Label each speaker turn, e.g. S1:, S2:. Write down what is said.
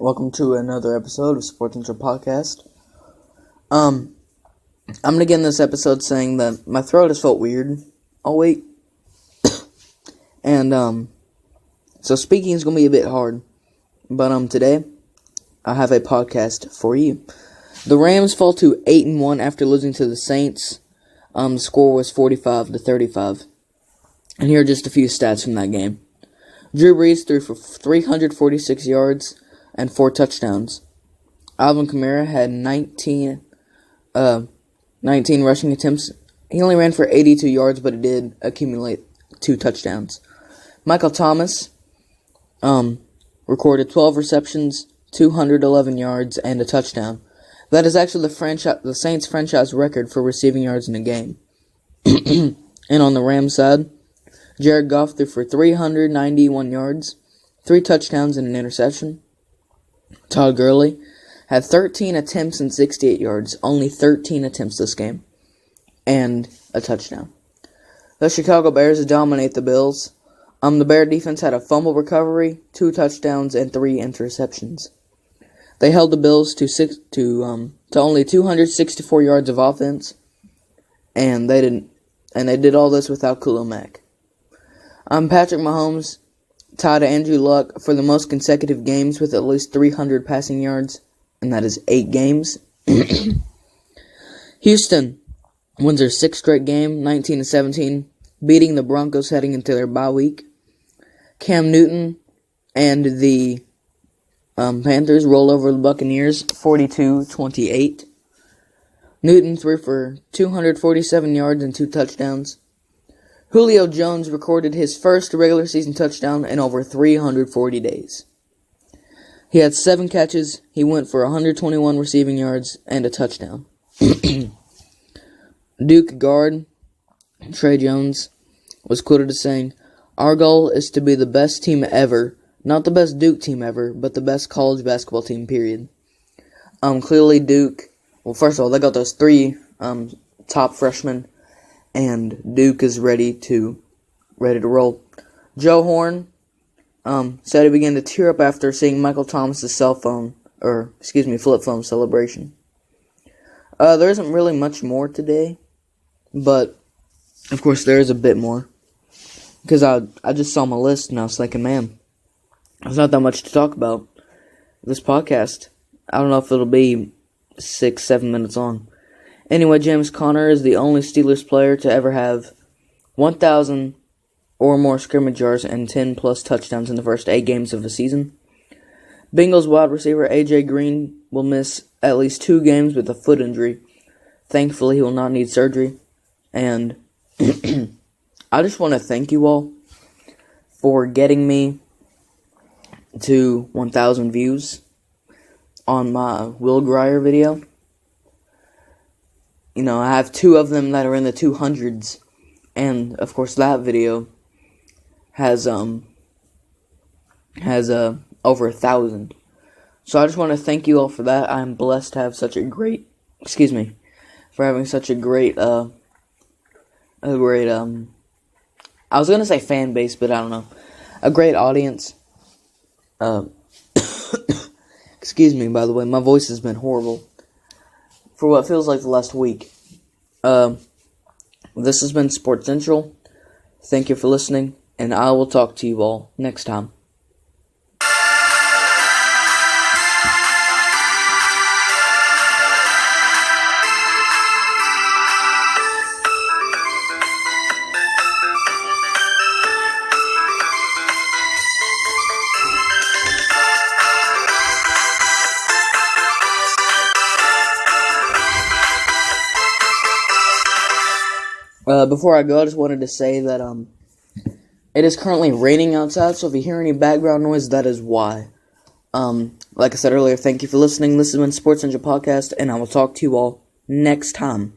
S1: Welcome to another episode of Sports Central Podcast. I'm gonna begin this episode saying that my throat has felt weird all week, and so speaking is gonna be a bit hard. But today I have a podcast for you. The Rams fall to 8-1 after losing to the Saints. The score was 45-35, and here are just a few stats from that game. Drew Brees threw for 346 yards and 4 touchdowns. Alvin Kamara had 19 rushing attempts. He only ran for 82 yards, but he did accumulate 2 touchdowns. Michael Thomas recorded 12 receptions, 211 yards, and a touchdown. That is actually the Saints franchise record for receiving yards in a game. And on the Rams side, Jared Goff threw for 391 yards, 3 touchdowns, and an interception. Todd Gurley had 13 attempts and 68 yards, only 13 attempts this game, and a touchdown. The Chicago Bears dominate the Bills. The Bear defense had a fumble recovery, 2 touchdowns, and 3 interceptions. They held the Bills to only 264 yards of offense, and they did all this without Khalil Mack. Patrick Mahomes tied Andrew Luck for the most consecutive games with at least 300 passing yards, and that is 8 games. Houston wins their 6th straight game, 19-17, beating the Broncos heading into their bye week. Cam Newton and the Panthers roll over the Buccaneers 42-28. Newton threw for 247 yards and 2 touchdowns. Julio Jones recorded his first regular season touchdown in over 340 days. He had 7 catches, he went for 121 receiving yards, and a touchdown. Duke guard Trey Jones was quoted as saying, "Our goal is to be the best team ever, not the best Duke team ever, but the best college basketball team, period." Clearly Duke, well, first of all, they got those 3 top freshmen, and Duke is ready to roll. Joe Horn said he began to tear up after seeing Michael Thomas' flip phone celebration. There isn't really much more today, but of course there is a bit more, because I just saw my list and I was thinking, man, there's not that much to talk about. This podcast, I don't know if it'll be 6-7 minutes long. Anyway, James Conner is the only Steelers player to ever have 1,000 or more scrimmage yards and 10-plus touchdowns in the first 8 games of a season. Bengals wide receiver A.J. Green will miss at least 2 games with a foot injury. Thankfully, he will not need surgery. And I just want to thank you all for getting me to 1,000 views on my Will Grier video. You know, I have 2 of them that are in the 200s, and of course that video has over 1,000. So I just want to thank you all for that. I'm blessed to have such a great, for having such a great, I was gonna say fan base, but I don't know, a great audience. Excuse me, by the way, my voice has been horrible for what feels like the last week. This has been Sports Central. Thank you for listening, and I will talk to you all next time. Before I go, I just wanted to say that it is currently raining outside, so if you hear any background noise, that is why. Like I said earlier, thank you for listening. This has been Sports Central Podcast, and I will talk to you all next time.